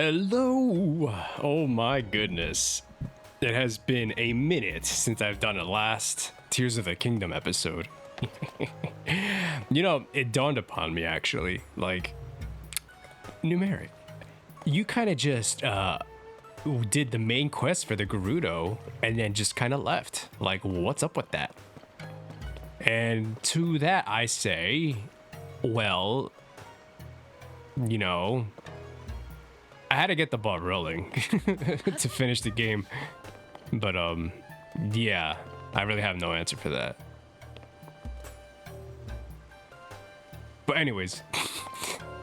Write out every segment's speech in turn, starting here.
Hello! Oh my goodness. It has been a minute since I've done a last Tears of the Kingdom episode. You know, it dawned upon me actually, like, Merick, you kind of just did the main quest for the Gerudo and then just kind of left. Like, what's up with that? And to that I say, well, you know, I had to get the ball rolling to finish the game. But yeah, I really have no answer for that. But anyways,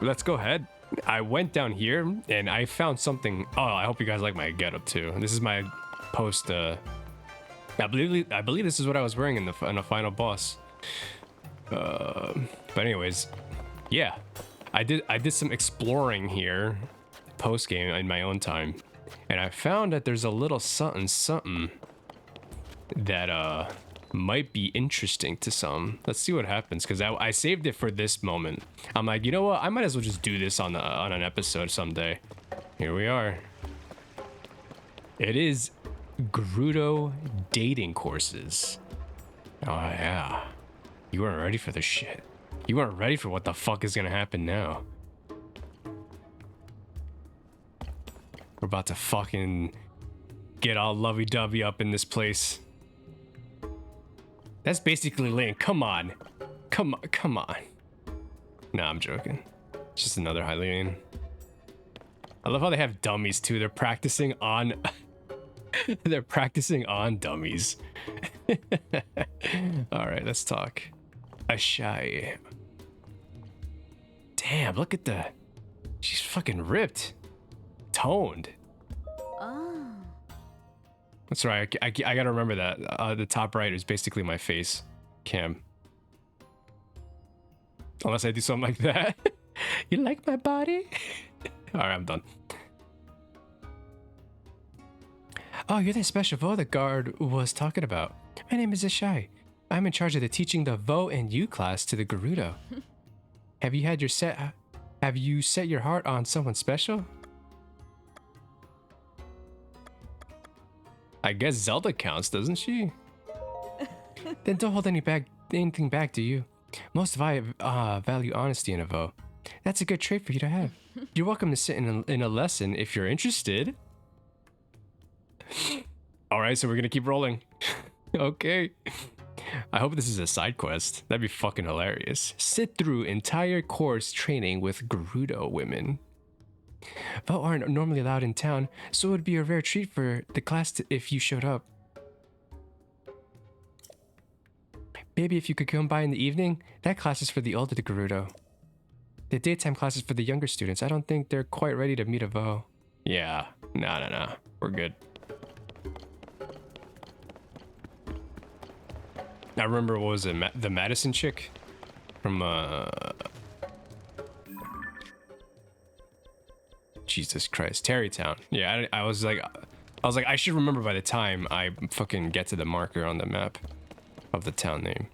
let's go ahead. I went down here and I found something. Oh, I hope you guys like my getup too. This is my post. I believe this is what I was wearing in the final boss. But anyways, yeah, I did some exploring here post game in my own time, and I found that there's a little something that might be interesting to some. Let's see what happens, because I saved it for this moment. I'm like, you know what, I might as well just do this on an episode someday. Here we are. It is Gerudo dating courses. Oh yeah, you weren't ready for this shit. You weren't ready for what the fuck is gonna happen now. We're about to fucking get all lovey-dovey up in this place. That's basically Link. Come on. Come on. Nah, I'm joking. It's just another Hylian. I love how they have dummies too. They're practicing on they're practicing on dummies. Alright, let's talk. A shy. Damn, look at the, she's fucking ripped. Toned. Oh. That's right. I gotta remember that. The top right is basically my face cam. Unless I do something like that. You like my body? Alright, I'm done. Oh, you're the special Vo the guard was talking about. My name is Ishai. I'm in charge of the teaching the Vo and U class to the Gerudo. Have you set your heart on someone special? I guess Zelda counts, doesn't she? Then don't hold anything back, do you? Most value honesty in a Vo. That's a good trait for you to have. You're welcome to sit in a lesson if you're interested. Alright, so we're gonna keep rolling. Okay. I hope this is a side quest. That'd be fucking hilarious. Sit through entire course training with Gerudo women. Vo aren't normally allowed in town, so it would be a rare treat for the class if you showed up. Maybe if you could come by in the evening, that class is for the older Gerudo. The daytime class is for the younger students. I don't think they're quite ready to meet a Vo. Yeah, nah. We're good. I remember, what was it, the Madison chick? From, Jesus Christ, Terrytown. Yeah, I was like, I should remember by the time I fucking get to the marker on the map of the town name.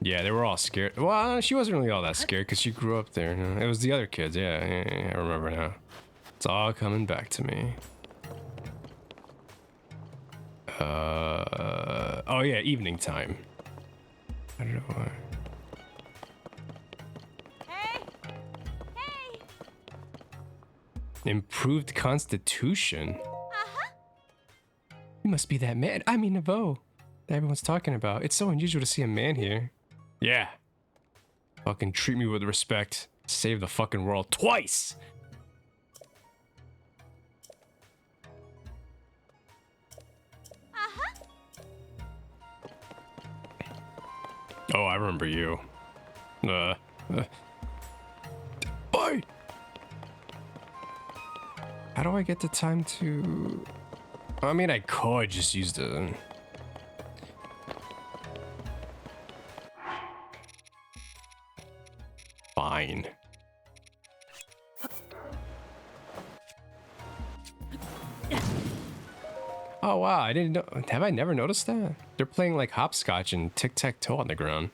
Yeah, they were all scared. Well, she wasn't really all that scared because she grew up there. It was the other kids. Yeah, I remember now. It's all coming back to me. Oh yeah, evening time. I don't know why. Improved constitution? You must be that man. I mean, a Vo that everyone's talking about. It's so unusual to see a man here. Yeah. Fucking treat me with respect. Save the fucking world twice. Oh, I remember you. Bye. How do I get the time to... I mean, I could just use the... Fine. Oh wow, I didn't know. Have I never noticed that? They're playing like hopscotch and tic-tac-toe on the ground.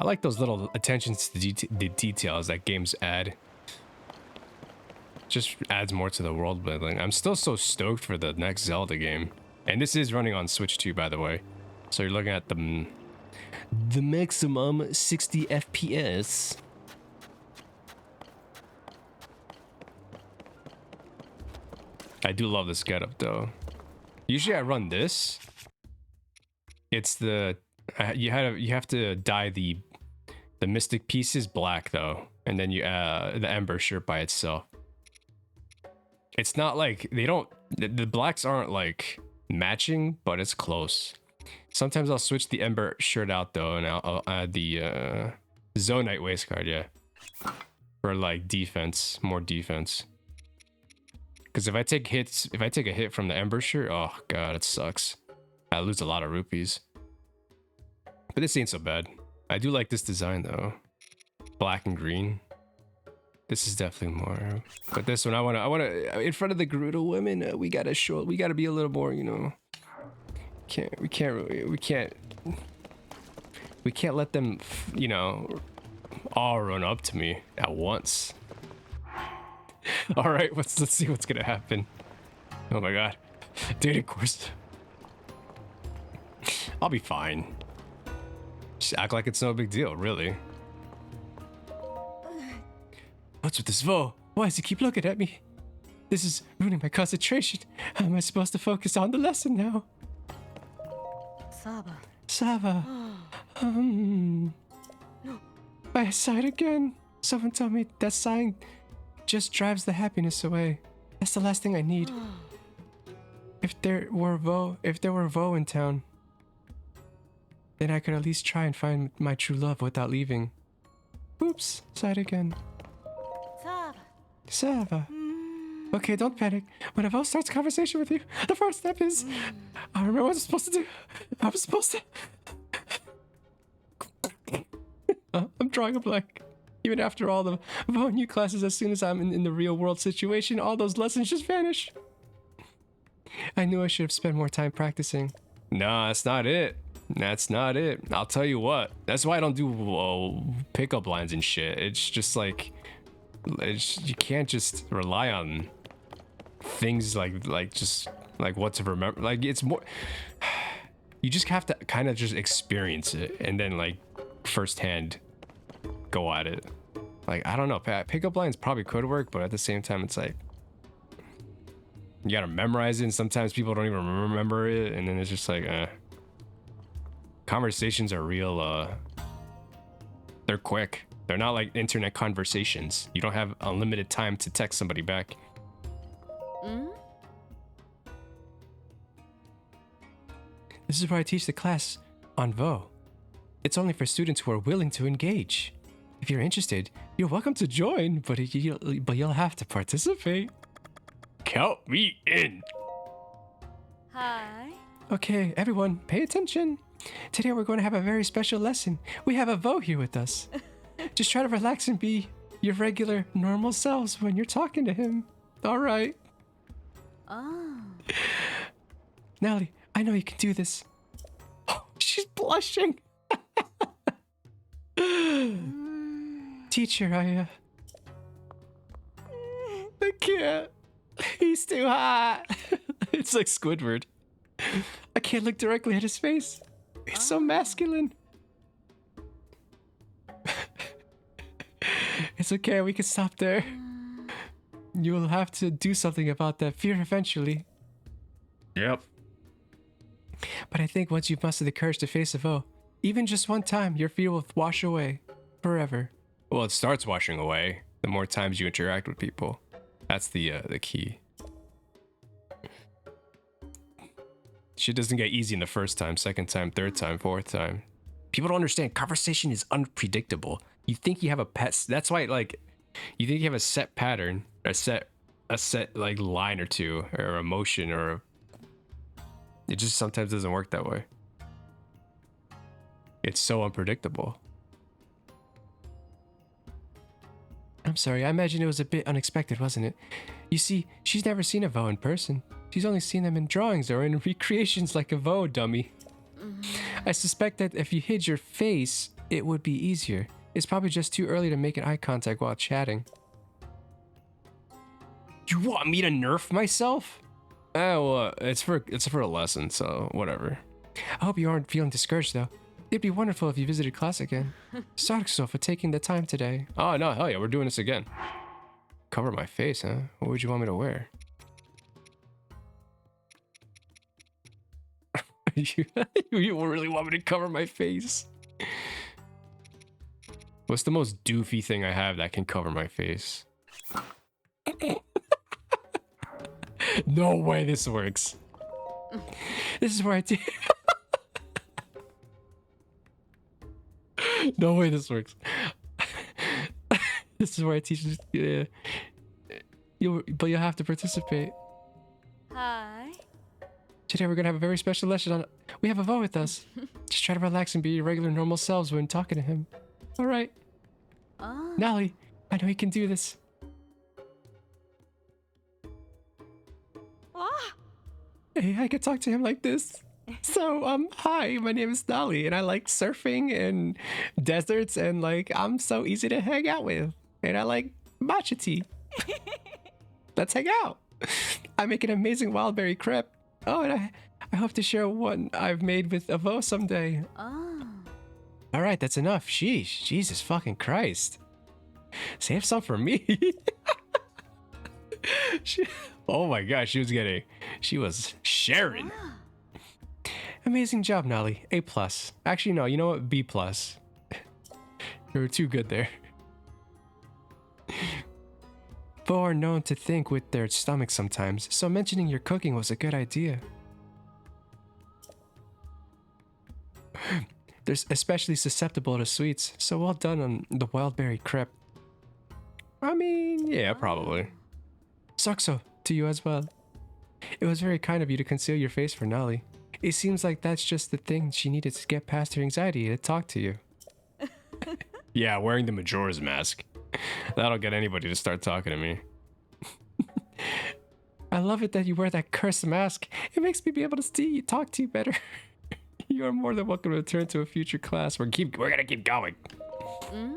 like those little attentions to the details that games add. Just adds more to the world building. I'm still so stoked for the next Zelda game. And this is running on Switch too, by the way. So you're looking at the maximum 60 FPS. I do love this getup though. Usually I run this. It's the you have to dye the mystic pieces black though, and then you the ember shirt by itself. It's not like they don't the blacks aren't like matching, but it's close. Sometimes I'll switch the ember shirt out though, and I'll add the zonai waistguard, yeah, for like defense, more defense. Because if I take a hit from the ember shirt, oh god, it sucks. I lose a lot of rupees. But this ain't so bad. I do like this design though, black and green. This is definitely more. But this one, I wanna in front of the Gerudo women, we gotta be a little more, you know. We can't let them, you know, all run up to me at once. All right, let's see what's gonna happen. Oh my god, dating course. I'll be fine. Just act like it's no big deal, really. What's with this Vo? Why does he keep looking at me? This is ruining my concentration. How am I supposed to focus on the lesson now? Sava. By his side again. Someone told me that sighing just drives the happiness away. That's the last thing I need. If there were Vo in town, then I could at least try and find my true love without leaving. Oops, sighed again. Sava. Okay, don't panic. When a Vo starts a conversation with you, the first step is... I remember what I was supposed to do. I was supposed to... I'm drawing a blank. Even after all the Vo new classes, as soon as I'm in the real world situation, all those lessons just vanish. I knew I should have spent more time practicing. Nah, that's not it. That's not it. I'll tell you what. That's why I don't do pickup lines and shit. It's just like... you can't just rely on things like what to remember. Like, it's more... You just have to kind of just experience it and then like firsthand go at it. Like, I don't know, pickup lines probably could work, but at the same time it's like you gotta memorize it, and sometimes people don't even remember it, and then it's just like conversations are real they're quick. They're not like internet conversations. You don't have unlimited time to text somebody back. This is where I teach the class on Vo. It's only for students who are willing to engage. If you're interested, you're welcome to join, but you'll have to participate. Count me in. Hi. Okay, everyone, pay attention. Today we're going to have a very special lesson. We have a Vo here with us. Just try to relax and be your regular, normal selves when you're talking to him. All right. Oh. Natalie, I know you can do this. Oh, she's blushing. Teacher, I can't. He's too hot. It's like Squidward. I can't look directly at his face. He's so masculine. It's okay, we can stop there. You'll have to do something about that fear eventually. Yep. But I think once you've mustered the courage to face a Vo, even just one time, your fear will wash away forever. Well, it starts washing away the more times you interact with people. That's the key. Shit doesn't get easy in the first time, second time, third time, fourth time. People don't understand. Conversation is unpredictable. You think you have a pet. That's why, like, you think you have a set pattern, a set like line or two, or emotion, or it just sometimes doesn't work that way. It's so unpredictable. I'm sorry, I imagine it was a bit unexpected, wasn't it? You see, she's never seen a Vo in person. She's only seen them in drawings or in recreations like a Vo dummy. I suspect that if you hid your face it would be easier. It's probably just too early to make an eye contact while chatting. You want me to nerf myself? Oh, well, it's for a lesson, so whatever. I hope you aren't feeling discouraged though. It'd be wonderful if you visited class again. Sarkso for taking the time today. Oh no, hell yeah, we're doing this again. Cover my face, huh? What would you want me to wear? You really want me to cover my face? What's the most doofy thing I have that can cover my face? No way this works. This is where I do. No way this works. This is where I teach. Yeah. But you'll have to participate. Hi. Today we're gonna have a very special lesson on. We have a vote with us. Just try to relax and be your regular, normal selves when talking to him. All right. Oh. Nally, I know you can do this. Ah. Hey, I could talk to him like this. So, hi, my name is Nally, and I like surfing and deserts, and like, I'm so easy to hang out with. And I like matcha tea. Let's hang out. I make an amazing wildberry crepe. Oh, and I hope to share one I've made with Avo someday. Oh. All right, that's enough. Sheesh, Jesus fucking Christ. Save some for me. Oh my gosh, she was sharing. Ah. Amazing job, Nally. A+. Actually, no, you know what? B+. You were too good there. Bo are known to think with their stomachs sometimes, so mentioning your cooking was a good idea. They're especially susceptible to sweets, so well done on the wildberry crepe. I mean, yeah, probably. Sakso, to you as well. It was very kind of you to conceal your face for Nally. It seems like that's just the thing she needed to get past her anxiety to talk to you. Yeah, wearing the Majora's mask. That'll get anybody to start talking to me. I love it that you wear that cursed mask. It makes me be able to talk to you better. You are more than welcome to return to a future class. We're gonna keep going. Mm?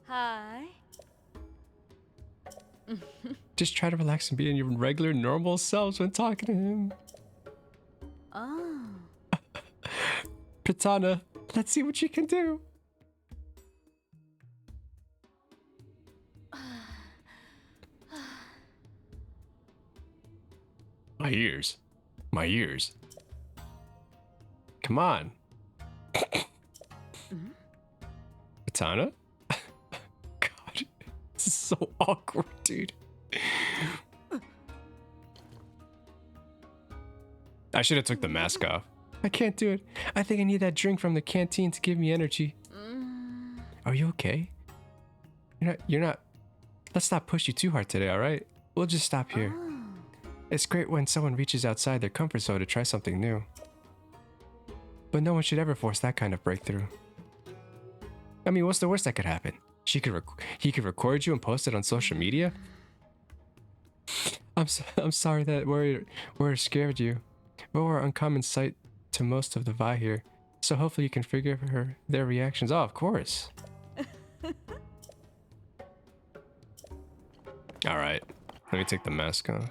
Hi. Just try to relax and be in your regular, normal selves when talking to him. Oh. Pratana, let's see what you can do. My ears. My ears. Come on. Pratana? God, this is so awkward, dude. I should have took the mask off. I can't do it. I think I need that drink from the canteen to give me energy. Are you okay? You're not. Let's not push you too hard today, all right? We'll just stop here. Oh. It's great when someone reaches outside their comfort zone to try something new. But no one should ever force that kind of breakthrough. I mean, what's the worst that could happen? He could record you and post it on social media? I'm sorry that we're scared you. We're an uncommon sight to most of the Vi here, so hopefully you can forgive their reactions. Oh, of course. All right, let me take the mask off.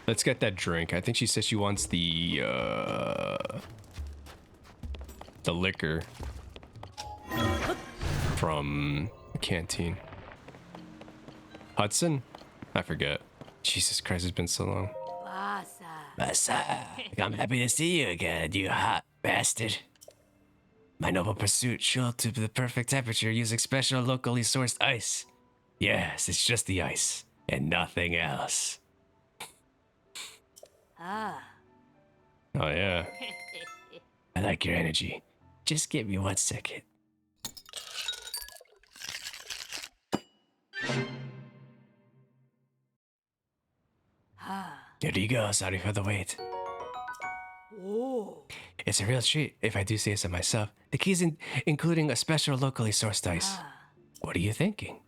Let's get that drink. I think she said she wants the liquor from the canteen. Hudson? I forget. Jesus Christ, it's been so long. Basa. I'm happy to see you again, you hot bastard. My noble pursuit, chilled to the perfect temperature using special locally sourced ice. Yes, it's just the ice and nothing else. Ah. Oh yeah. I like your energy. Just give me 1 second. Ah. There you go, sorry for the wait. Oh. It's a real treat, if I do say so myself. The keys including a special locally sourced ice. Ah. What are you thinking?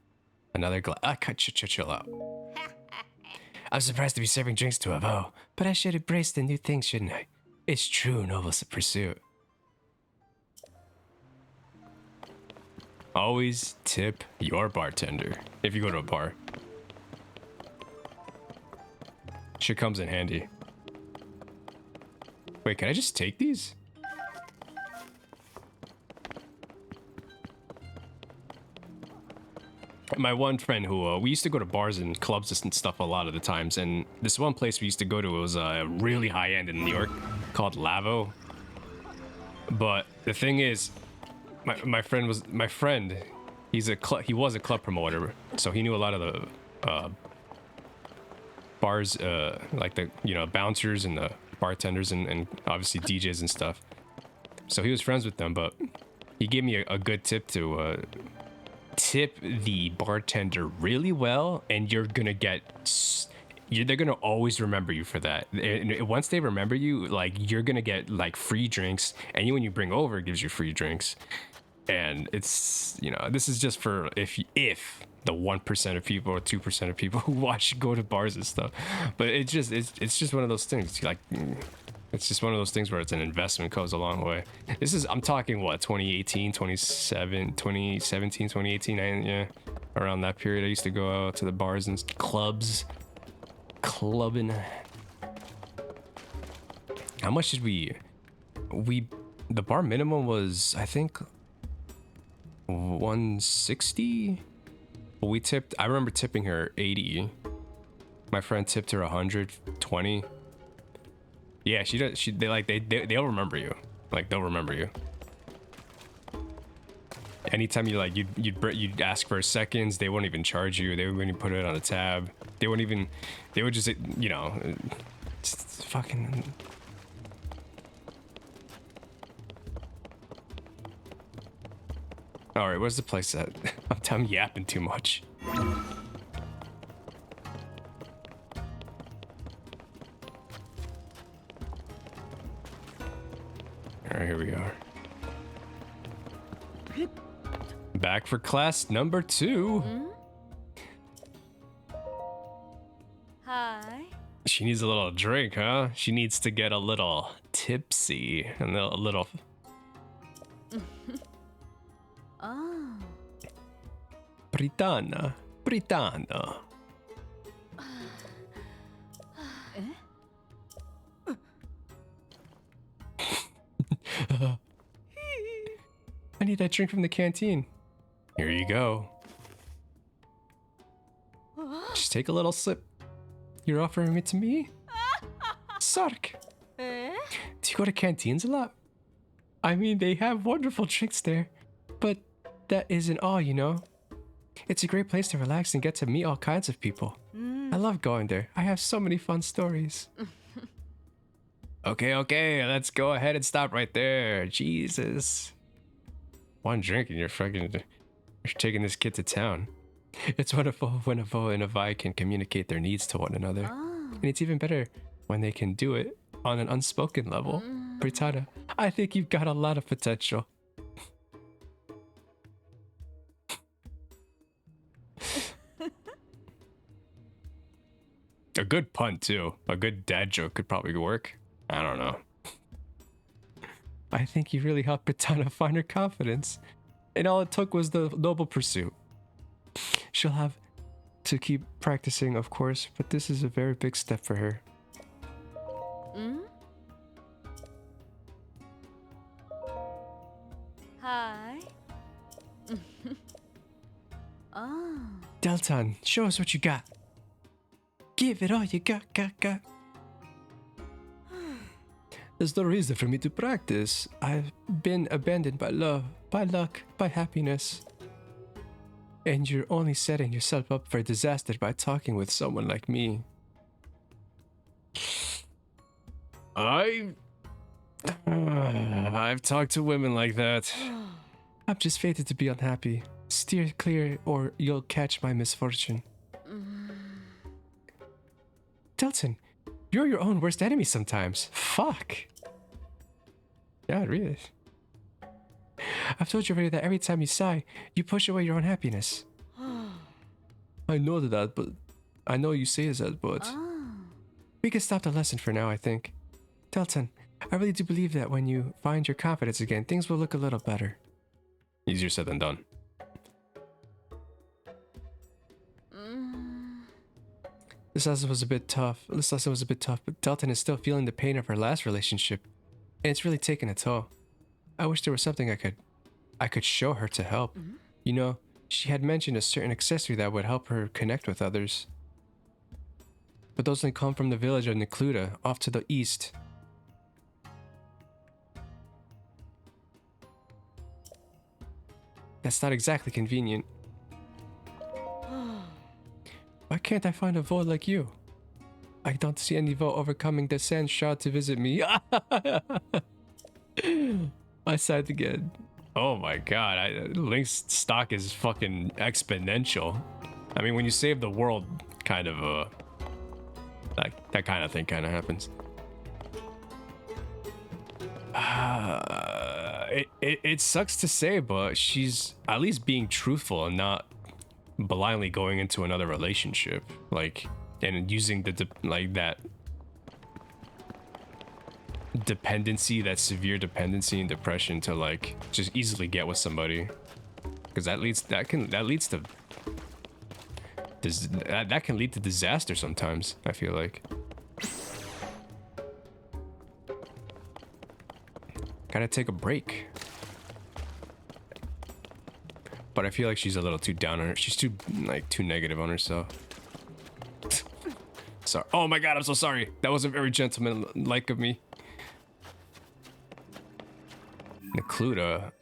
Another glass. Chill out. I'm surprised to be serving drinks to a vow, but I should embrace the new thing, shouldn't I? It's true noble pursuit. Always tip your bartender if you go to a bar. Shit comes in handy. Wait, can I just take these? My one friend who we used to go to bars and clubs and stuff a lot of the times, and this one place we used to go to was really high end in New York called Lavo. But the thing is, my friend. He was a club promoter, so he knew a lot of the bars, like the bouncers and the bartenders and obviously DJs and stuff. So he was friends with them, but he gave me a good tip to tip the bartender really well, and you're gonna get. They're gonna always remember you for that. And once they remember you, like you're gonna get like free drinks. Anyone you bring over gives you free drinks. And it's, this is just for if the 1% of people or 2% of people who go to bars and stuff. But it's just one of those things. Like, it's just one of those things where it's an investment, goes a long way. I'm talking what, 2018, 2017, 2018, yeah, around that period. I used to go out to the bars and clubs, clubbing. How much did the bar minimum was, I think, 160. We tipped. I remember tipping her 80. My friend tipped her 120. Yeah, she does. They'll remember you. Like they'll remember you. Anytime you'd ask for seconds, they wouldn't even charge you. They wouldn't even put it on a tab. They would just just fucking. All right, where's the place at? I'm yapping too much. All right, here we are. Back for class number 2. Hi. She needs a little drink, huh? She needs to get a little tipsy and a little. Oh. Britana. I need that drink from the canteen. Here you go. Just take a little sip. You're offering it to me? Sark. Do you go to canteens a lot? I mean, they have wonderful drinks there, but that isn't all, It's a great place to relax and get to meet all kinds of people. I love going there. I have so many fun stories. Okay, let's go ahead and stop right there. Jesus. One drink and you're taking this kid to town. It's wonderful when a Vo and a Vi can communicate their needs to one another. And it's even better when they can do it on an unspoken level. Britannia, I think you've got a lot of potential. A good pun too. A good dad joke could probably work. I don't know. I think you really helped Britannia find her confidence. And all it took was the noble pursuit. She'll have to keep practicing, of course, but this is a very big step for her. Hi. Oh. Delton, show us what you got. Give it all you got. There's no reason for me to practice. I've been abandoned by love, by luck, by happiness. And you're only setting yourself up for disaster by talking with someone like me. I've talked to women like that. I'm just fated to be unhappy. Steer clear or you'll catch my misfortune. Delton, you're your own worst enemy sometimes. Fuck. Yeah, really. I've told you already that every time you sigh, you push away your own happiness. I know that, but I know you say that, but Oh. we can stop the lesson for now, I think. Delton, I really do believe that when you find your confidence again, things will look a little better. Easier said than done. This lesson was a bit tough. But Delton is still feeling the pain of her last relationship, and it's really taken a toll. I wish there was something I could show her to help. You know, she had mentioned a certain accessory that would help her connect with others. But those only come from the village of Necluda, off to the east. That's not exactly convenient. Why can't I find a vote like you? I don't see any vote overcoming the sand shard to visit me. I sighed again. Oh my god, Link's stock is fucking exponential. I mean, when you save the world, kind of, that kind of thing kind of happens. It sucks to say, but she's at least being truthful and not blindly going into another relationship, like, and using that dependency, that severe dependency and depression to like just easily get with somebody, because that can lead to disaster sometimes, I feel like. Gotta take a break. But I feel like she's a little too down on her. She's too negative on herself. Sorry. Oh my god, I'm so sorry. That wasn't very gentleman-like of me. Necluda.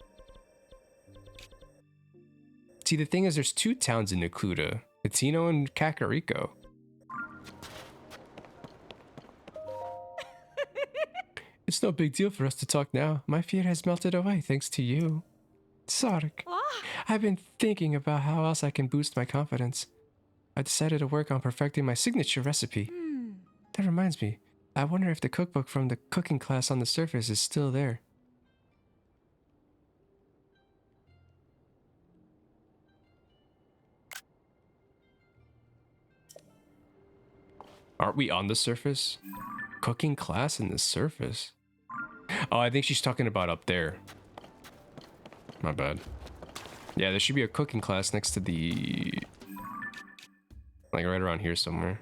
See, the thing is, there's two towns in Necluda. Patino and Kakariko. It's no big deal for us to talk now. My fear has melted away thanks to you. Sark. I've been thinking about how else I can boost my confidence. I decided to work on perfecting my signature recipe. That reminds me, I wonder if the cookbook from the cooking class on the surface is still there. Aren't we on the surface? Cooking class in the surface? Oh, I think she's talking about up there. My bad. Yeah, there should be a cooking class next to the... like right around here somewhere.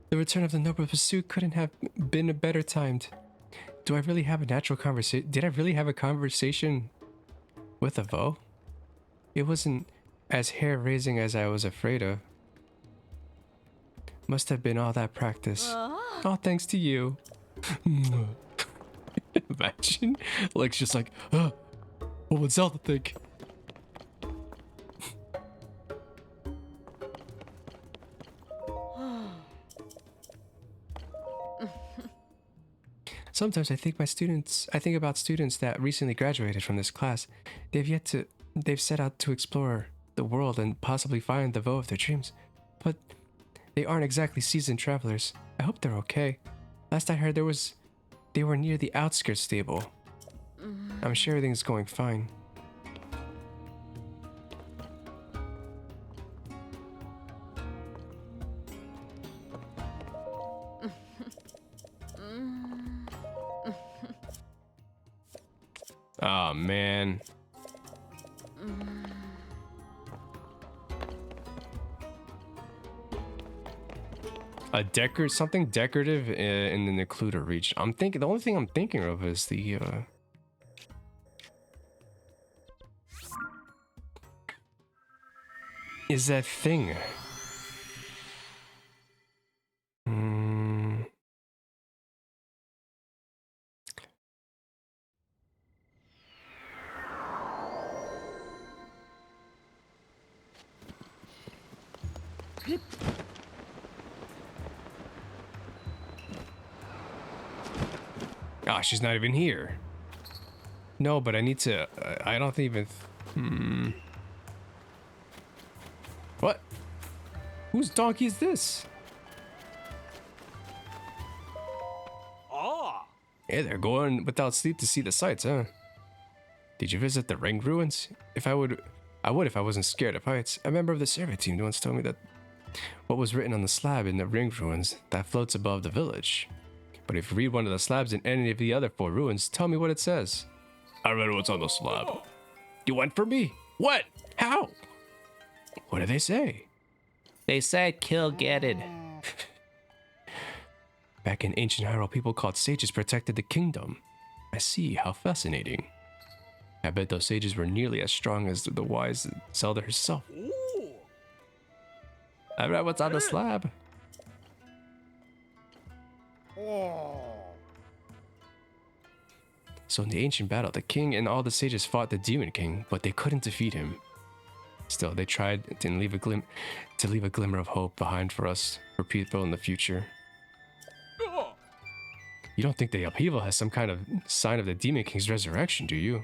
The return of the noble pursuit couldn't have been better timed. Do I really have a natural conversation? Did I really have a conversation with a Vo? It wasn't as hair-raising as I was afraid of. Must have been all that practice. All thanks to you. Imagine. Like, just like, what would Zelda think? Sometimes I think about students that recently graduated from this class. They've set out to explore the world and possibly find the Vo of their dreams. But they aren't exactly seasoned travelers. I hope they're okay. Last I heard they were near the outskirts stable. I'm sure everything's going fine. Oh man. Something decorative in the Necluda region. The only thing I'm thinking of is the is that thing. Ah, she's not even here. No, but I need to. I don't even. What? Whose donkey is this? Ah, Hey, they're going without sleep to see the sights, huh? Did you visit the ring ruins? I would if I wasn't scared of heights. A member of the survey team once told me that what was written on the slab in the ring ruins that floats above the village. But if you read one of the slabs in any of the other 4 ruins, tell me what it says. I read what's on the slab. You went for me? What? How? What do they say? They said kill Ganon. Back in ancient Hyrule, people called sages protected the kingdom. I see, how fascinating. I bet those sages were nearly as strong as the wise Zelda herself. I read what's on the slab. So in the ancient battle, the king and all the sages fought the demon king, but they couldn't defeat him. Still, they tried to leave a glimmer of hope behind for us, for people in the future. You don't think the upheaval has some kind of sign of the demon king's resurrection, do you?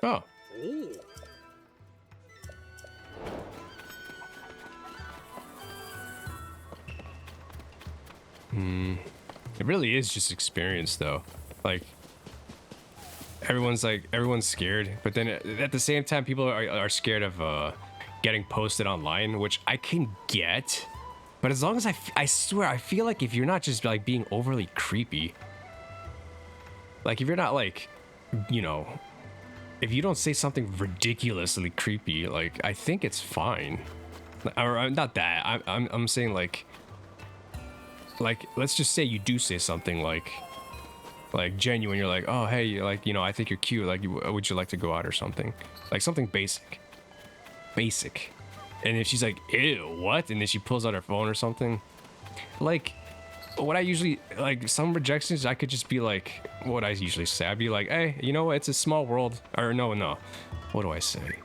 Oh. It really is just experience, though. Like, everyone's scared, but then at the same time, people are scared of getting posted online, which I can get. But as long as I swear, I feel like if you're not just like being overly creepy, like if you're not like, you know, if you don't say something ridiculously creepy, like I think it's fine. Or not that. I'm saying like let's just say you do say something like genuine. You're like, oh hey, like, you know, I think you're cute. Like, would you like to go out or something? Like something basic. And if she's like, ew, what? And then she pulls out her phone or something. Like, what I usually, like, some rejections, I could just be like, what I usually say. I'd be like, hey, you know what? It's a small world. Or no. What do I say?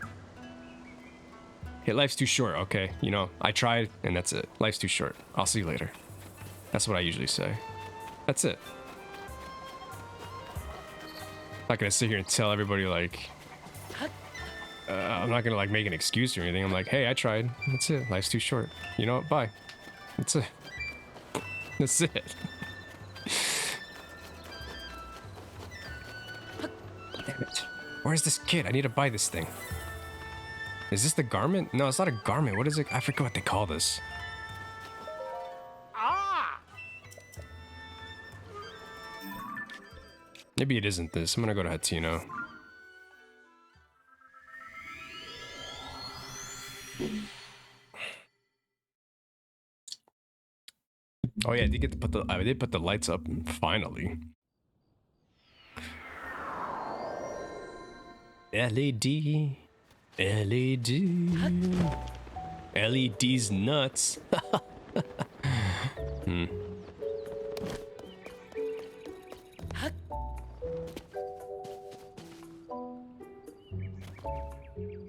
Hey, life's too short, okay? You know, I tried, and that's it. Life's too short. I'll see you later. That's what I usually say. That's it. I'm not gonna sit here and tell everybody, like, I'm not gonna, like, make an excuse or anything. I'm like, hey, I tried. That's it. Life's too short. You know what? Bye. That's it. That's it. Damn it. Where's this kid? I need to buy this thing. Is this the garment? No, it's not a garment. What is it? I forget what they call this. Maybe it isn't this. I'm gonna go to Hatino. Oh yeah, I did get to put the I did put the lights up finally. LED. LED's nuts.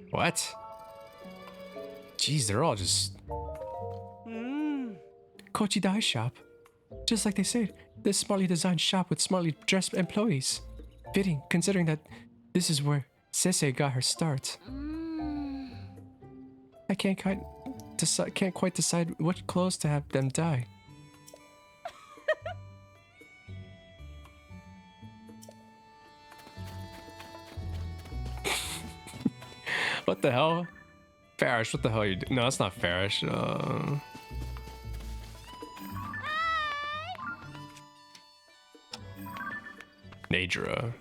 What? Jeez, they're all just... Kochi Dye Shop. Just like they said, this smartly designed shop with smartly dressed employees. Fitting, considering that this is where Sese got her start. I can't quite decide what clothes to have them dye. What the hell? Farish, what the hell are you doing? No, it's not Farish. Nadra.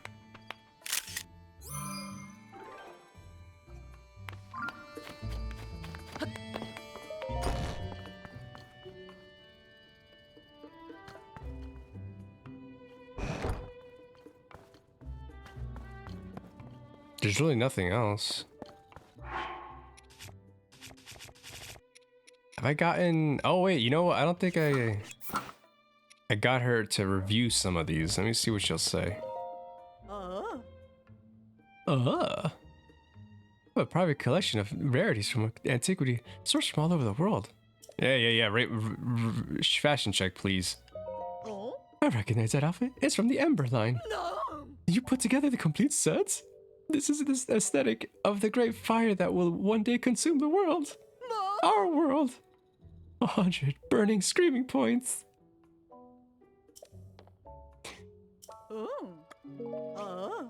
There's really nothing else. Have I gotten... Oh wait, you know what? I don't think I got her to review some of these. Let me see what she'll say. A private collection of rarities from antiquity, sourced from all over the world. Yeah. Fashion check, please. I recognize that outfit. It's from the Ember line. No. Did you put together the complete set? This is the aesthetic of the great fire that will one day consume the world. No. Our world. 100 burning screaming points. Oh. Oh.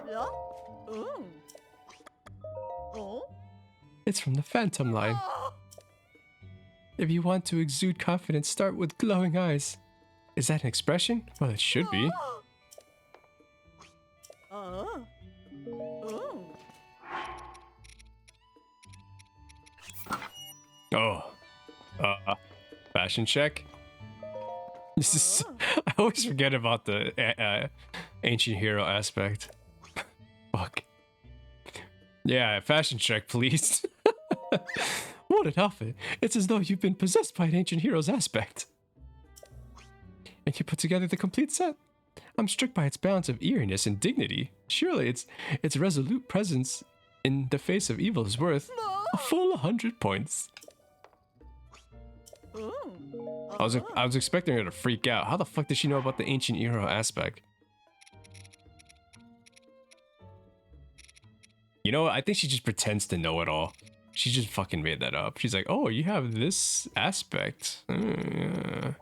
Yeah. Oh. Oh. It's from the Phantom line. Oh. If you want to exude confidence, start with glowing eyes. Is that an expression? Well, it should be. Oh. Oh. Oh. Fashion check? This is... I always forget about the ancient hero aspect. Fuck. Yeah, fashion check, please. What an outfit. It's as though you've been possessed by an ancient hero's aspect. And you put together the complete set. I'm struck by its balance of eeriness and dignity. Surely its resolute presence in the face of evil is worth a full 100 points. Oh. I was expecting her to freak out. How the fuck did she know about the ancient hero aspect? You know, I think she just pretends to know it all. She just fucking made that up. She's like, oh, you have this aspect. Hmm.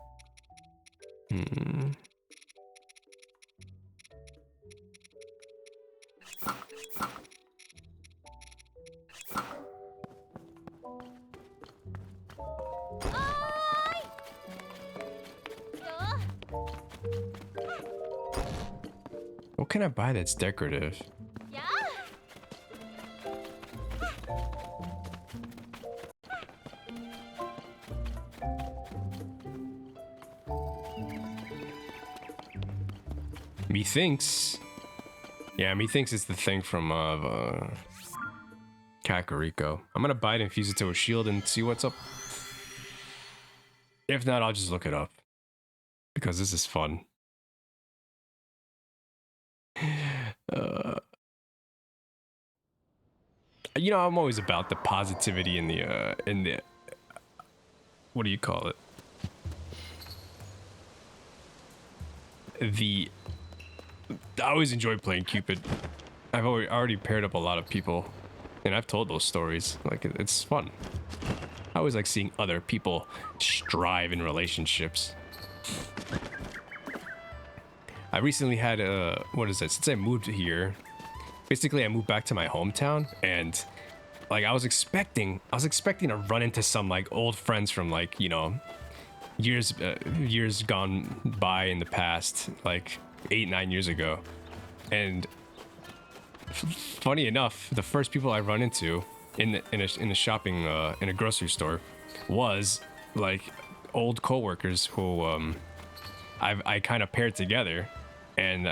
What can I buy that's decorative? Yeah. Methinks. Yeah, methinks it's the thing from Kakariko. I'm gonna buy it and fuse it to a shield and see what's up. If not, I'll just look it up. Because this is fun. You know, I'm always about the positivity in the what do you call it? I always enjoy playing Cupid. I've already paired up a lot of people, and I've told those stories. Like, it's fun. I always like seeing other people strive in relationships. I recently had what is it? Since I moved here, basically I moved back to my hometown, and like I was expecting to run into some like old friends from like, you know, years gone by in the past, like 8-9 years ago. And funny enough, the first people I run into in a shopping in a grocery store was like old coworkers who I kind of paired together, and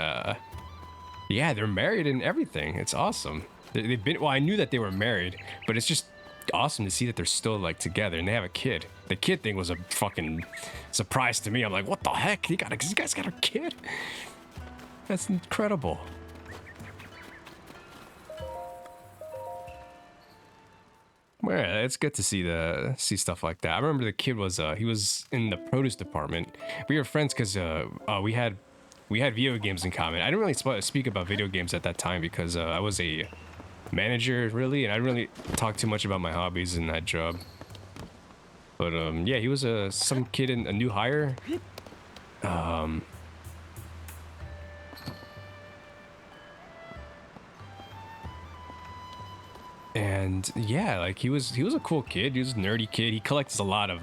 yeah, they're married and everything. It's awesome. They've been, well, I knew that they were married, but it's just awesome to see that they're still like together and they have a kid. The kid thing was a fucking surprise to me. I'm like, what the heck? You guys got a kid? That's incredible. Well, yeah, it's good to see stuff like that. I remember the kid was he was in the produce department. We were friends because we had video games in common. I didn't really speak about video games at that time because I was a manager, really, and I didn't really talk too much about my hobbies in that job. But yeah, he was some kid in a new hire. And yeah, like he was a cool kid. He was a nerdy kid. He collects a lot of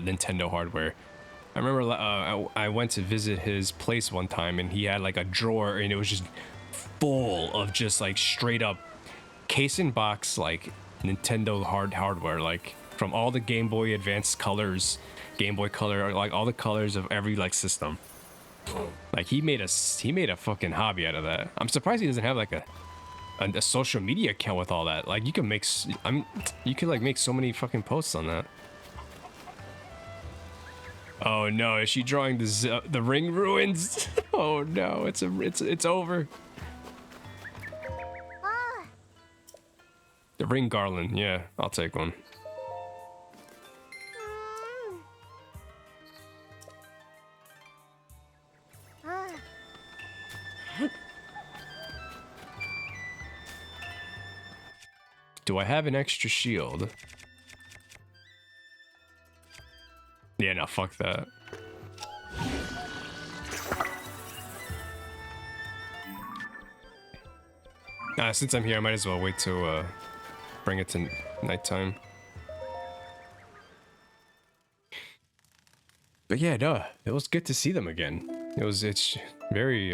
Nintendo hardware. I remember I went to visit his place one time, and he had like a drawer, and it was just full of just like straight up case in box like Nintendo hardware, like from all the Game Boy Advance colors, Game Boy Color, like all the colors of every like system. Like he made a fucking hobby out of that. I'm surprised he doesn't have like a social media account with all that. Like you can make you could like make so many fucking posts on that. Oh no, is she drawing the ring ruins? Oh no, it's over. The ring garland, yeah, I'll take one. Do I have an extra shield? Yeah, no, fuck that. Since I'm here, I might as well wait to bring it to nighttime. But yeah, no, it was good to see them again. It's very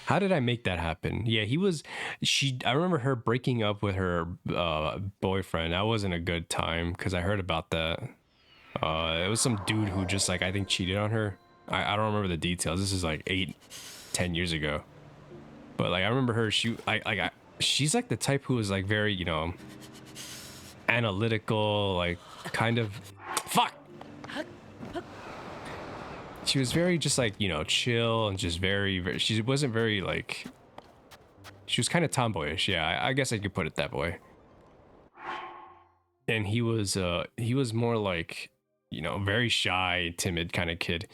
how did I make that happen? Yeah, I remember her breaking up with her boyfriend. That wasn't a good time because I heard about that. It was some dude who just like, I think cheated on her. I don't remember the details. This is like 8-10 years ago. But like, I remember her, she's like the type who is like very, you know, analytical, like kind of, fuck! She was very just like, you know, chill and just very, she wasn't very like, she was kind of tomboyish. Yeah, I guess I could put it that way. And he was more like, you know, very shy, timid kind of kid.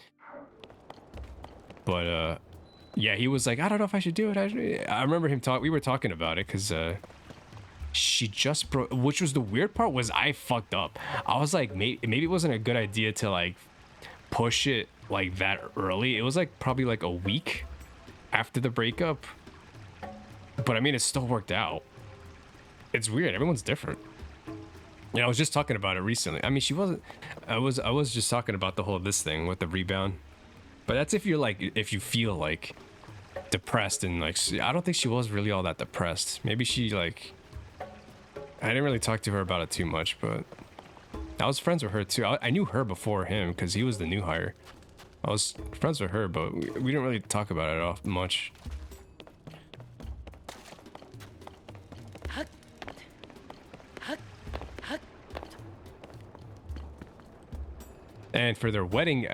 But yeah, he was like, I don't know if I should do it. I remember him we were talking about it because she just broke, which was the weird part was I fucked up. I was like, maybe it wasn't a good idea to like push it like that early. It was like probably like a week after the breakup. But I mean, it still worked out. It's weird. Everyone's different. Yeah, I was just talking about it recently. I mean, she wasn't. I was just talking about the whole this thing with the rebound. But that's if you're like, if you feel like depressed and like, I don't think she was really all that depressed. Maybe she like, I didn't really talk to her about it too much, but I was friends with her too. I knew her before him because he was the new hire. I was friends with her, but we didn't really talk about it off much. And for their wedding,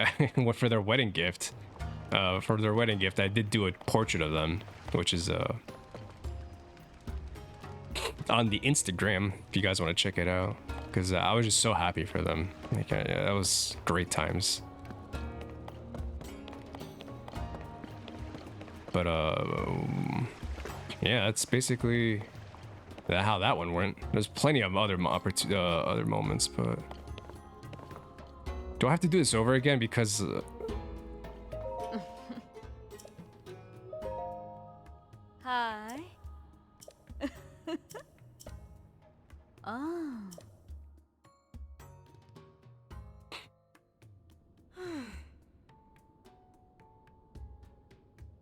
for their wedding gift, I did do a portrait of them, which is on the Instagram if you guys want to check it out. Because I was just so happy for them. Like, that was great times. But yeah, that's basically how that one went. There's plenty of other moments, but do I have to do this over again? Because Hi. Oh.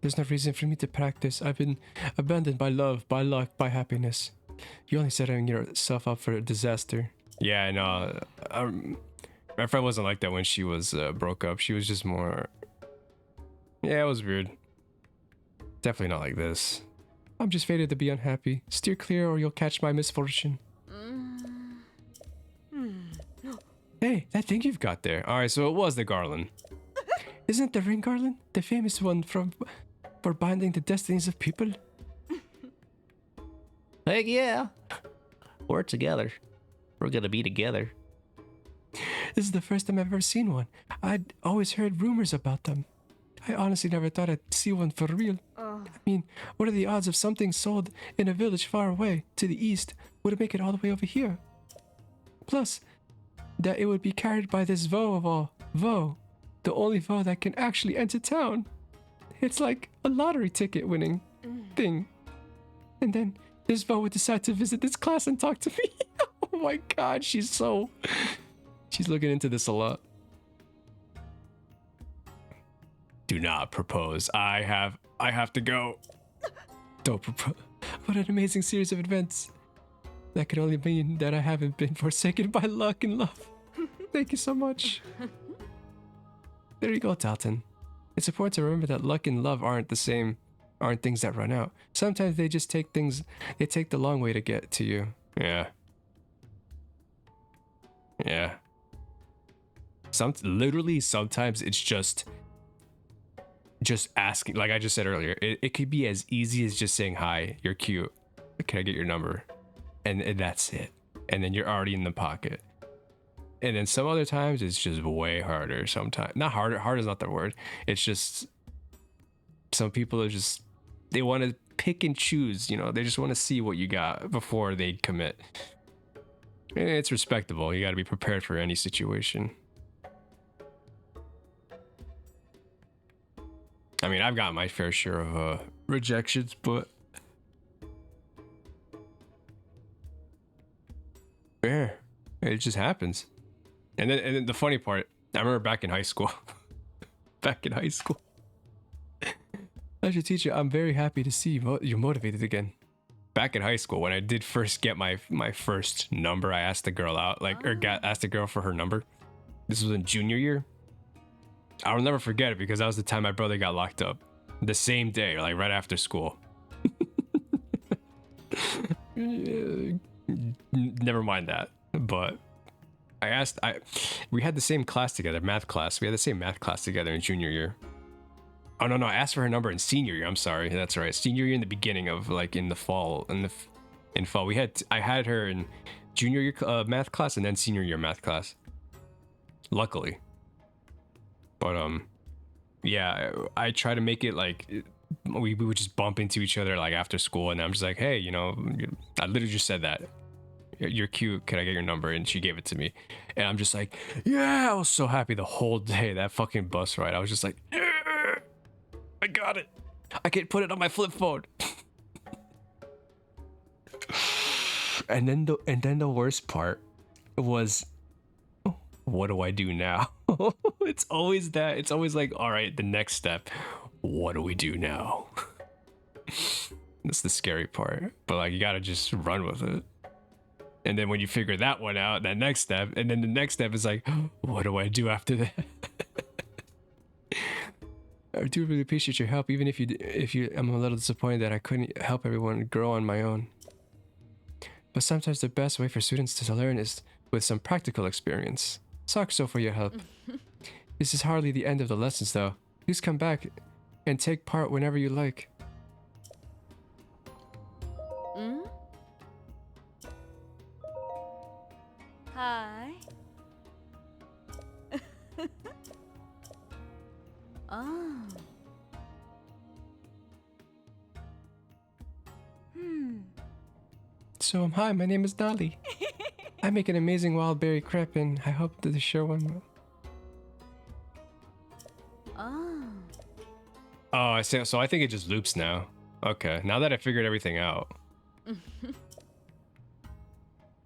there's no reason for me to practice. I've been abandoned by love, by luck, by happiness. You're only setting yourself up for a disaster. Yeah, I know. My friend wasn't like that when she was broke up. She was just more... Yeah, it was weird. Definitely not like this. I'm just fated to be unhappy. Steer clear or you'll catch my misfortune. Hey, that thing you've got there. Alright, so it was the garland. Isn't the ring garland the famous one for binding the destinies of people? Heck yeah. We're together. We're gonna be together. This is the first time I've ever seen one. I'd always heard rumors about them. I honestly never thought I'd see one for real. I mean, what are the odds of something sold in a village far away to the east would make it all the way over here? Plus, that it would be carried by this Vo of all. Vo. The only Vo that can actually enter town. It's like a lottery ticket winning thing. And then this Vo would decide to visit this class and talk to me. Oh my god, she's looking into this a lot. Do not propose. I have to go. Don't propose. What an amazing series of events. That could only mean that I haven't been forsaken by luck and love. Thank you so much. There you go, Dalton. It's important to remember that luck and love aren't things that run out. Sometimes they just take the long way to get to you. Yeah. Yeah. Literally sometimes it's just asking, like I just said earlier, it could be as easy as just saying, hi, you're cute, can I get your number? And that's it. And then you're already in the pocket. And then some other times it's just way harder. Sometimes not harder, hard is not the word. It's just some people are just, they want to pick and choose, you know, they just want to see what you got before they commit. And it's respectable. You got to be prepared for any situation. I mean, I've got my fair share of rejections, but yeah, it just happens. And then the funny part, I remember back in high school. As your teacher, I'm very happy to see you're motivated again. Back in high school, when I did first get my first number, I asked the girl out, asked the girl for her number. This was in junior year. I'll never forget it because that was the time my brother got locked up. The same day, like right after school. Never mind that. But we had the same class together, math class. We had the same math class together in junior year. Oh no, I asked for her number in senior year. I'm sorry, that's right. Senior year in the beginning of like in the fall, in fall. I had her in junior year math class and then senior year math class. Luckily. But yeah, I try to make it like we would just bump into each other like after school, and I'm just like, hey, you know, I literally just said that. You're cute, can I get your number? And she gave it to me. And I'm just like, yeah, I was so happy the whole day. That fucking bus ride, I was just like, yeah, I got it. I can put it on my flip phone. And then the worst part was, what do I do now? It's always that. It's always like, all right, the next step. What do we do now? That's the scary part. But like, you gotta just run with it. And then when you figure that one out, that next step, and then the next step is like, what do I do after that? I do really appreciate your help, even if I'm a little disappointed that I couldn't help everyone grow on my own. But sometimes the best way for students to learn is with some practical experience. Sakso for your help. This is hardly the end of the lessons though. Please come back and take part whenever you like. Hi. Oh. So, hi, my name is Dolly. I make an amazing wild berry crepe, and I hope to share one. Oh. Oh, I see. So I think it just loops now. Okay, now that I figured everything out.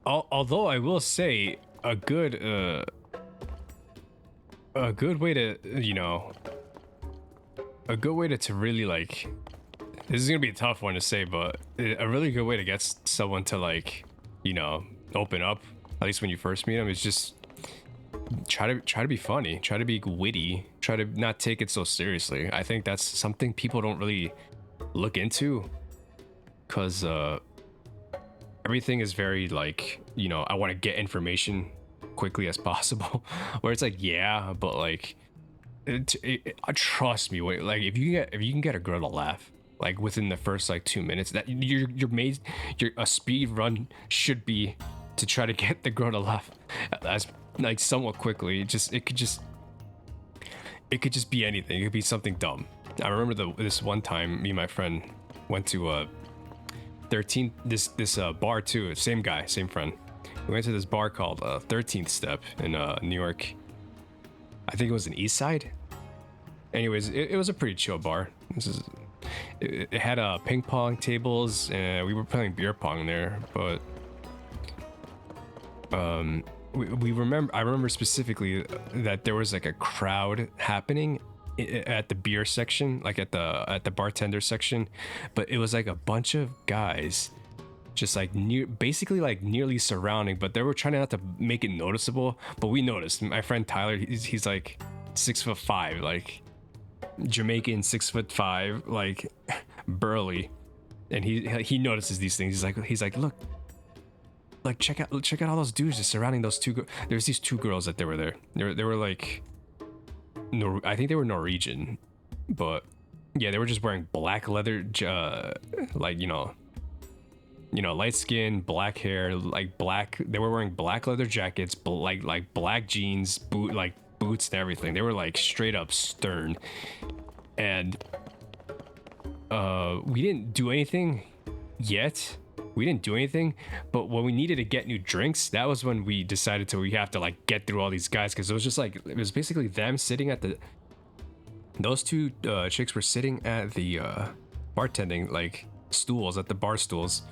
Although I will say a good way to, you know, a good way to really like, this is gonna be a tough one to say, but a really good way to get someone to like, you know, open up, at least when you first meet them, is just try to be funny, try to be witty, try to not take it so seriously. I think that's something people don't really look into, because everything is very like, you know, I want to get information quickly as possible. Where it's like, yeah, but like, trust me, wait, like if you can get a girl to laugh like within the first like 2 minutes, that a speed run should be to try to get the girl to laugh as like somewhat quickly. It could just be anything. It could be something dumb. I remember this one time me and my friend went to 13th this bar too. Same guy, same friend. We went to this bar called 13th Step in New York. I think it was in East Side. Anyways, it was a pretty chill bar. It had ping pong tables, and we were playing beer pong there. But I remember specifically that there was like a crowd happening at the beer section, like at the bartender section, but it was like a bunch of guys just like basically like nearly surrounding, but they were trying not to make it noticeable, but we noticed. My friend Tyler, he's like 6'5", like Jamaican, 6'5", like burly, and he notices these things. He's like, look, like check out all those dudes just surrounding those two. There's these two girls that they were there. They were like, I think they were Norwegian, but yeah, they were just wearing black leather, like light skin, black hair, like black. They were wearing black leather jackets, like black jeans, boots and everything. They were like straight up stern, and we didn't do anything yet. We didn't do anything, but when we needed to get new drinks, that was when we decided we have to like get through all these guys, because it was basically them sitting at those two chicks were sitting at the bartending like stools, at the bar stools,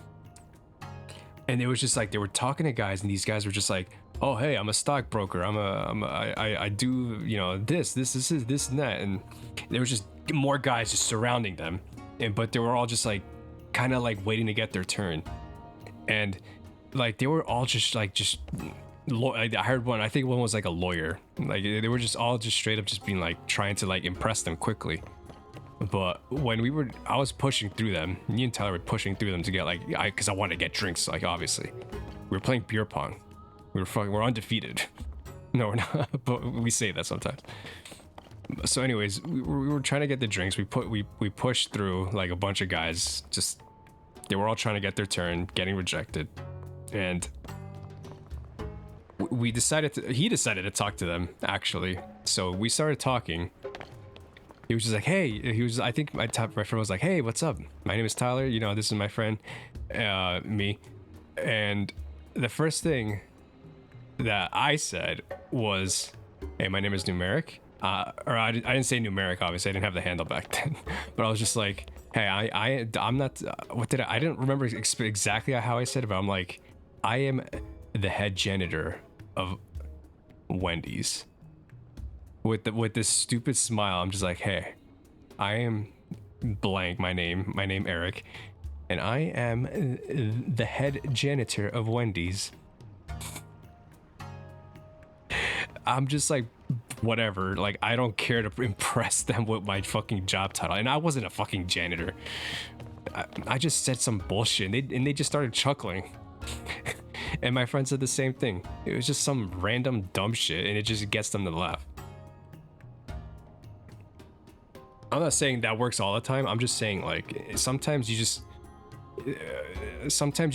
and it was just like they were talking to guys, and these guys were just like, oh hey, I'm a stockbroker, I do this and that, and there was just more guys just surrounding them, but they were all just like kind of like waiting to get their turn, and like they were all just I heard one, I think one was like a lawyer, like they were just all just straight up just being like trying to like impress them quickly. But when I was pushing through them, me and Tyler were pushing through them to get because I wanted to get drinks, like obviously we were playing beer pong, we're undefeated. No, we're not, but we say that sometimes. So anyways, we were trying to get the drinks. We pushed through like a bunch of guys, just they were all trying to get their turn, getting rejected, and he decided to talk to them actually. So we started talking. He was just like, hey, I think my friend was like, hey, what's up? My name is Tyler, this is my friend, me. And the first thing that I said was, hey, my name is Merick. Or I didn't say numeric, obviously. I didn't have the handle back then. But I was just like, hey, I'm not, I didn't remember exactly how I said it, but I'm like, I am the head janitor of Wendy's. With this stupid smile, I'm just like, hey, I am blank, my name Eric, and I am the head janitor of Wendy's. I'm just like, whatever, like I don't care to impress them with my fucking job title, and I wasn't a fucking janitor. I just said some bullshit, and they just started chuckling. And my friend said the same thing. It was just some random dumb shit, and it just gets them to laugh. I'm not saying that works all the time. I'm just saying like sometimes you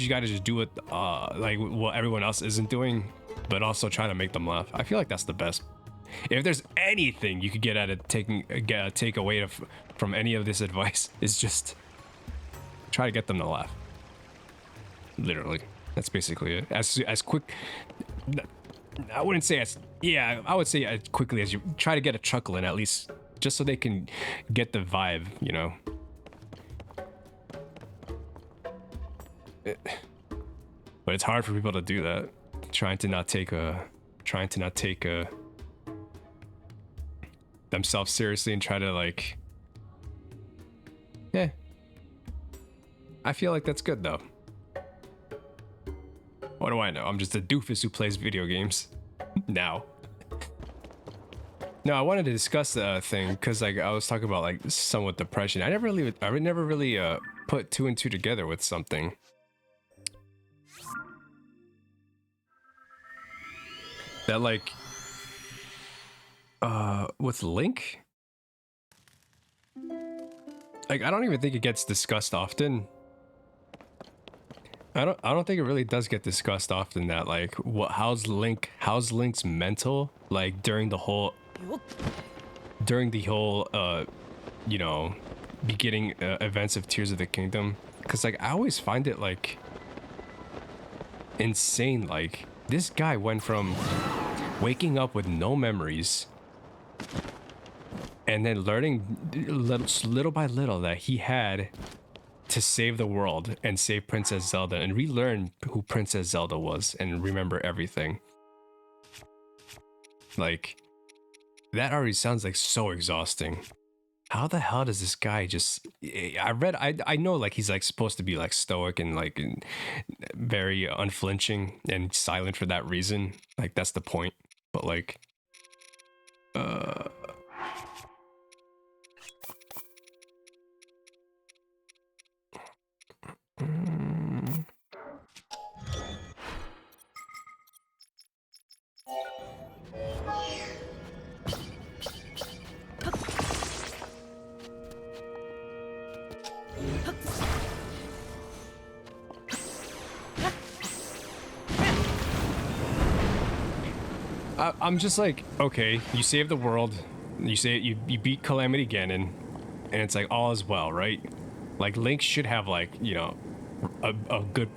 gotta just do it like what everyone else isn't doing, but also try to make them laugh. I feel like that's the best. If there's anything you could get out of take away from any of this advice, is just try to get them to laugh. Literally, that's basically it. As quick, I wouldn't say I would say as quickly as you try to get a chuckle in, at least, just so they can get the vibe, But it's hard for people to do that. Trying to not take themselves seriously and try to like, yeah. I feel like that's good though. What do I know? I'm just a doofus who plays video games now. No, I wanted to discuss the thing because like I was talking about like somewhat depression. I never really put two and two together with something. That like with Link, like I don't even think it gets discussed often. I don't think it really does get discussed often, that like how's Link's mental like during the whole beginning events of Tears of the Kingdom, because like I always find it like insane. Like this guy went from waking up with no memories and then learning little by little that he had to save the world and save Princess Zelda and relearn who Princess Zelda was and remember everything. Like that already sounds like so exhausting. How the hell does this guy just, I know like he's like supposed to be like stoic and like very unflinching and silent for that reason. Like that's the point. But like, I'm just like, okay, you save the world, you say you beat Calamity Ganon, and it's like all is well, right? Like Link should have like, you know, a good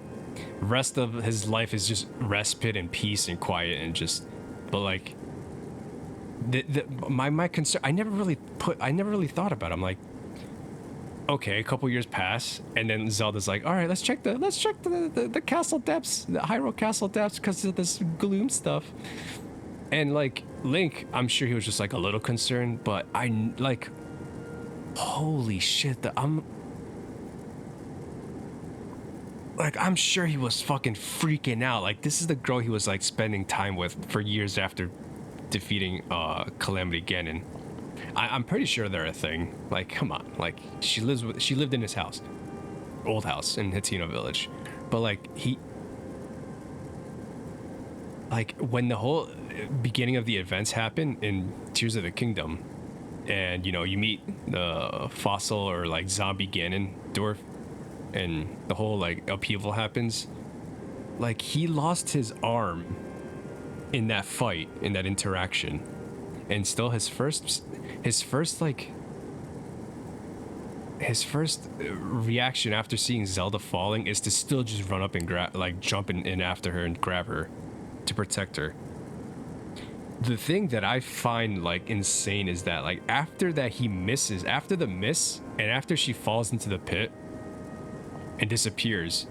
rest of his life is just respite and peace and quiet and just, but like my concern, I never really thought about it. I'm like, okay, a couple years pass, and then Zelda's like, all right, let's check the castle depths, the Hyrule castle depths, because of this gloom stuff. And like Link, I'm sure he was just like a little concerned, but I like, holy shit, I'm sure he was fucking freaking out. Like, this is the girl he was like spending time with for years after defeating Calamity Ganon. I'm pretty sure they're a thing. Like, come on. Like, she lived in his house, old house in Hateno Village. But like when the whole beginning of the events happen in Tears of the Kingdom, and you know, you meet the fossil or like zombie Ganon dwarf, and the whole like upheaval happens, like he lost his arm in that fight, in that interaction, and still his first reaction after seeing Zelda falling is to still just run up and jump in after her and grab her to protect her. The thing that I find like insane is that like after that he misses, after the miss, and after she falls into the pit and disappears,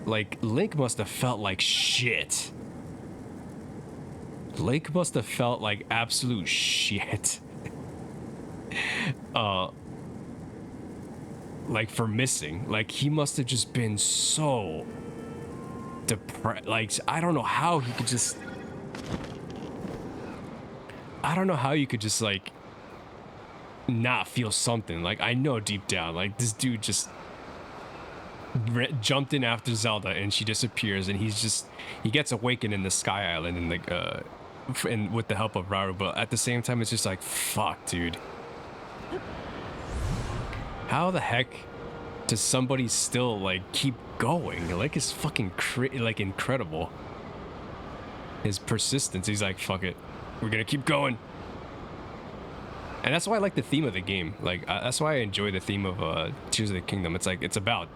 like Link must have felt like shit. Link must have felt like absolute shit. Like for missing, like he must have just been so depressed. Like I don't know how you could just like not feel something. Like I know deep down, like this dude just jumped in after Zelda and she disappears, and he gets awakened in the Sky Island and like and with the help of Rauru, but at the same time it's just like, fuck, dude. How the heck does somebody still like keep going? Like it's fucking like incredible. His persistence. He's like, fuck it, we're gonna keep going. And that's why I like the theme of the game. Like that's why I enjoy the theme of Tears of the Kingdom. It's like it's about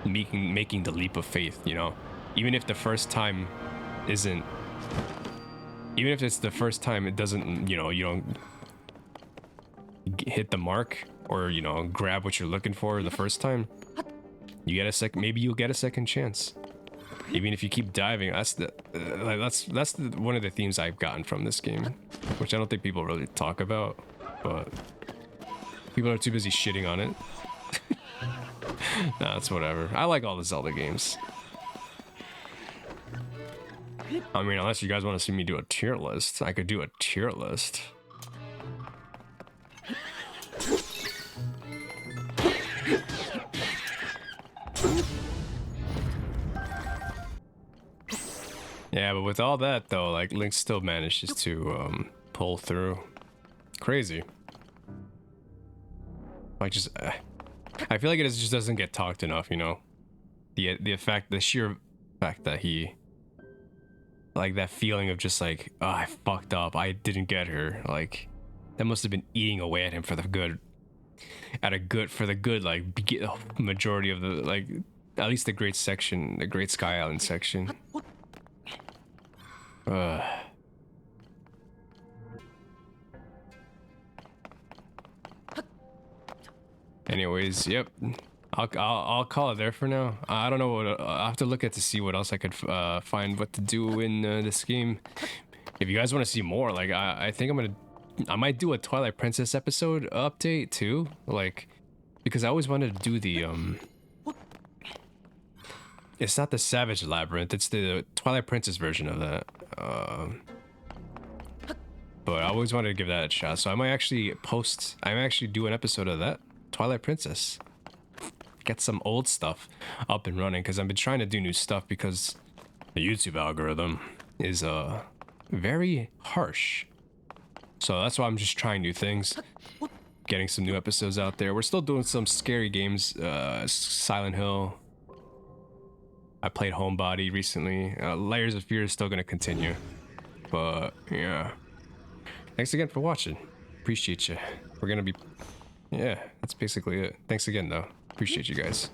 making the leap of faith, you know, even if the first time isn't, even if it's the first time it doesn't, you know, you don't hit the mark or, you know, grab what you're looking for the first time, you get a second, maybe you'll get a second chance, even if you keep diving. That's one of the themes I've gotten from this game, which I don't think people really talk about, but people are too busy shitting on it. Nah, it's whatever. I like all the Zelda games. I mean, unless you guys want to see me do a tier list, I could do a tier list. Yeah, but with all that though, like Link still manages to pull through. Crazy. Like just, I feel like it just doesn't get talked enough, you know. The sheer fact that he, like that feeling of just like, oh, I fucked up, I didn't get her. Like that must have been eating away at him for the good. Like majority of the, like at least the great section, the Great Sky Island section. Anyways, yep. I'll call it there for now. I don't know what I'll have to look at to see what else I could find what to do in this game. If you guys want to see more, like I think I might do a Twilight Princess episode update too, like because I always wanted to do the it's not the Savage Labyrinth, it's the Twilight Princess version of that. But I always wanted to give that a shot, so I might actually do an episode of that Twilight Princess. Get some old stuff up and running, because I've been trying to do new stuff because the YouTube algorithm is very harsh. So that's why I'm just trying new things, getting some new episodes out there. We're still doing some scary games, Silent Hill. I played Homebody recently. Layers of Fear is still going to continue. But yeah. Thanks again for watching. Appreciate you. We're gonna be... Yeah, that's basically it. Thanks again, though. Appreciate you guys.